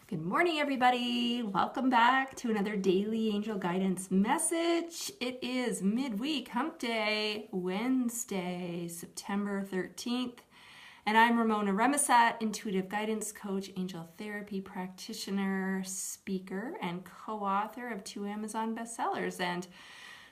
Good morning, everybody. Welcome back to another daily angel guidance message. It is midweek hump day, Wednesday, September 13th. And I'm Ramona Remisat, intuitive guidance coach, angel therapy practitioner, speaker, and co-author of 2 Amazon bestsellers. And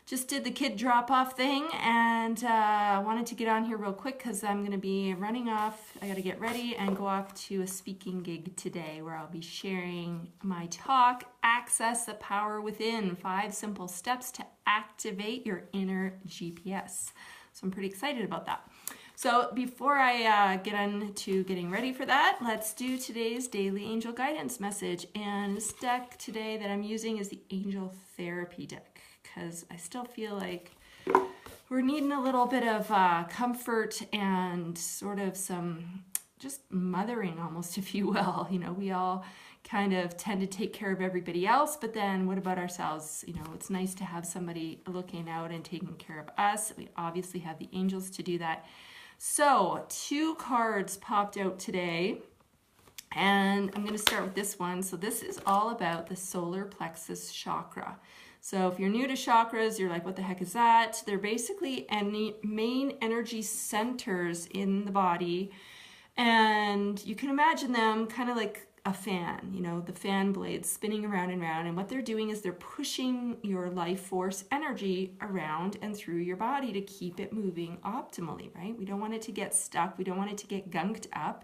just did the kid drop-off thing and wanted to get on here real quick because I'm going to be running off. I got to get ready and go off to a speaking gig today where I'll be sharing my talk, Access the Power Within, 5 Simple Steps to Activate Your Inner GPS. So I'm pretty excited about that. So before I get on to getting ready for that, let's do today's daily angel guidance message. And this deck today that I'm using is the Angel Therapy deck, because I still feel like we're needing a little bit of comfort and sort of some just mothering almost, if you will. You know, we all kind of tend to take care of everybody else, but then what about ourselves? You know, it's nice to have somebody looking out and taking care of us. We obviously have the angels to do that. So 2 cards popped out today, and I'm going to start with this one. So this is all about the solar plexus chakra. So if you're new to chakras, you're like, what the heck is that? They're basically any main energy centers in the body. And you can imagine them kind of like a fan, you know, the fan blades spinning around and around. And what they're doing is they're pushing your life force energy around and through your body to keep it moving optimally, right? We don't want it to get stuck. We don't want it to get gunked up.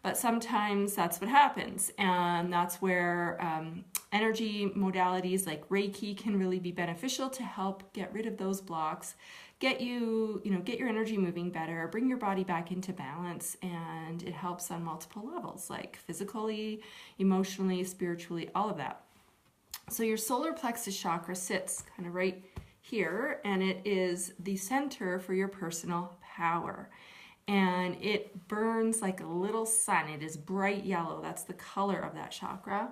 But sometimes that's what happens, and that's where energy modalities like Reiki can really be beneficial to help get rid of those blocks, get your energy moving better, bring your body back into balance, and it helps on multiple levels, like physically, emotionally, spiritually, all of that. So your solar plexus chakra sits kind of right here, and it is the center for your personal power. And it burns like a little sun. It is bright yellow. That's the color of that chakra.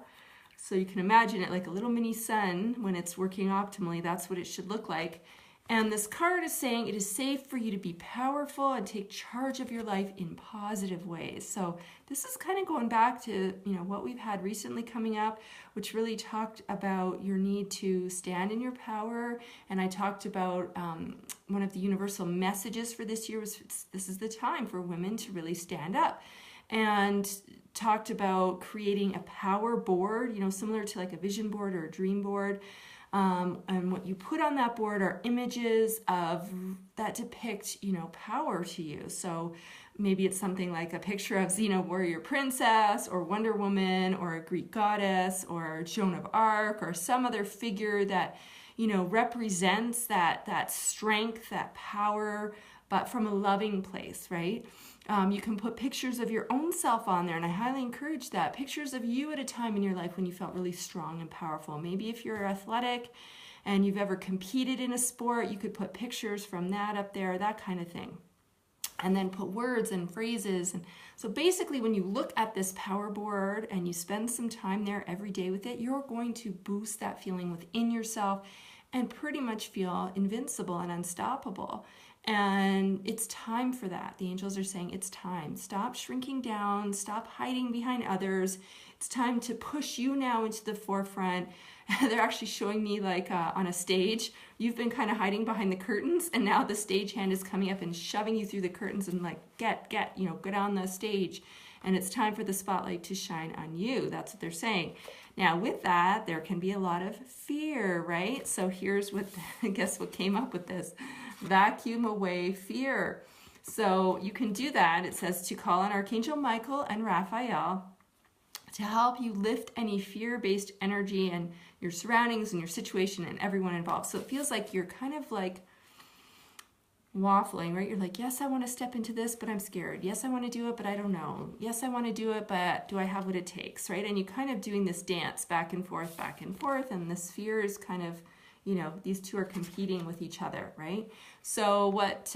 So you can imagine it like a little mini sun when it's working optimally. That's what it should look like. And this card is saying it is safe for you to be powerful and take charge of your life in positive ways. So this is kind of going back to, you know, what we've had recently coming up, which really talked about your need to stand in your power. And I talked about one of the universal messages for this year was this is the time for women to really stand up. And talked about creating a power board, you know, similar to like a vision board or a dream board. And what you put on that board are images of that depict, you know, power to you. So maybe it's something like a picture of Xena warrior princess or Wonder Woman or a Greek goddess or Joan of Arc or some other figure that, you know, represents that strength, that power, but from a loving place, right? You can put pictures of your own self on there, and I highly encourage that. Pictures of you at a time in your life when you felt really strong and powerful. Maybe if you're athletic and you've ever competed in a sport, you could put pictures from that up there, that kind of thing. And then put words and phrases. And so basically when you look at this power board and you spend some time there every day with it, you're going to boost that feeling within yourself and pretty much feel invincible and unstoppable. And it's time for that. The angels are saying it's time. Stop shrinking down. Stop hiding behind others. It's time to push you now into the forefront. They're actually showing me like on a stage, you've been kind of hiding behind the curtains, and now the stagehand is coming up and shoving you through the curtains and like, get, on the stage. And it's time for the spotlight to shine on you. That's what they're saying. Now, with that, there can be a lot of fear, right? So here's what, I guess what came up with this. Vacuum away fear. So you can do that. It says to call on Archangel Michael and Raphael to help you lift any fear-based energy and your surroundings and your situation and everyone involved. So it feels like you're kind of like waffling, right? You're like, yes, I want to step into this, but I'm scared. Yes, I want to do it, but I don't know. Yes, I want to do it, but do I have what it takes, right? And you kind of doing this dance back and forth, and this fear is kind of, you know, these two are competing with each other, right? So what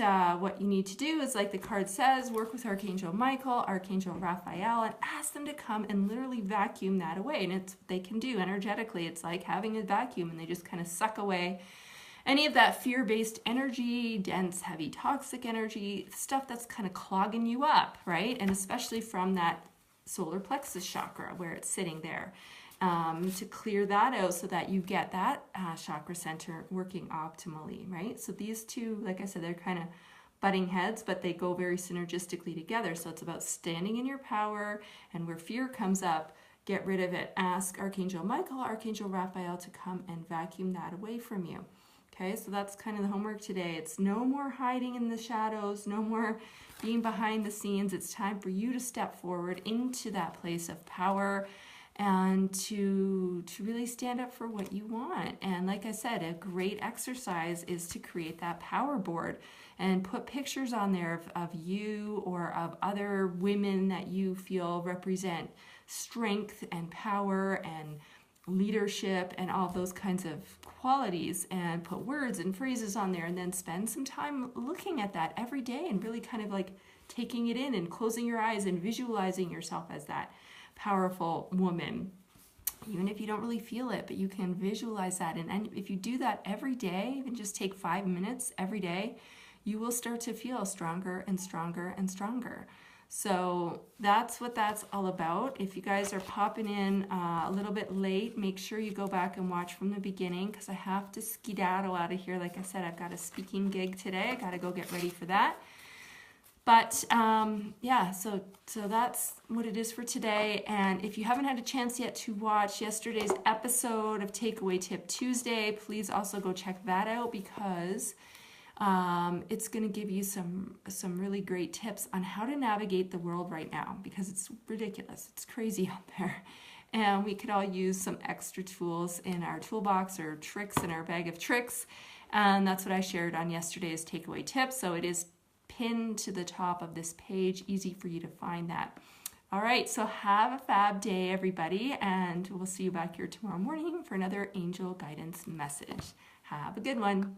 you need to do is, like the card says, work with Archangel Michael, Archangel Raphael, and ask them to come and literally vacuum that away. And it's what they can do energetically. It's like having a vacuum, and they just kind of suck away any of that fear-based energy, dense, heavy, toxic energy, stuff that's kind of clogging you up, right? And especially from that solar plexus chakra where it's sitting there, to clear that out so that you get that chakra center working optimally, right? So these two, like I said, they're kind of butting heads, but they go very synergistically together. So it's about standing in your power, and where fear comes up, get rid of it. Ask Archangel Michael, Archangel Raphael to come and vacuum that away from you. Okay, so that's kind of the homework today. It's no more hiding in the shadows, no more being behind the scenes. It's time for you to step forward into that place of power and to really stand up for what you want. And like I said, a great exercise is to create that power board and put pictures on there of you or of other women that you feel represent strength and power and leadership and all those kinds of qualities, and put words and phrases on there, and then spend some time looking at that every day and really kind of like taking it in and closing your eyes and visualizing yourself as that powerful woman, even if you don't really feel it, but you can visualize that. And if you do that every day, even just take 5 minutes every day, you will start to feel stronger and stronger and stronger. So that's what that's all about. If you guys are popping in a little bit late, make sure you go back and watch from the beginning, because I have to skedaddle out of here. Like I said, I've got a speaking gig today. I got to go get ready for that. But yeah, so that's what it is for today. And if you haven't had a chance yet to watch yesterday's episode of Takeaway Tip Tuesday, please also go check that out, because it's going to give you some really great tips on how to navigate the world right now, because it's ridiculous. It's crazy out there. And we could all use some extra tools in our toolbox, or tricks in our bag of tricks. And that's what I shared on yesterday's takeaway tip. So it is pinned to the top of this page, easy for you to find that. All right, so have a fab day, everybody, and we'll see you back here tomorrow morning for another angel guidance message. Have a good one.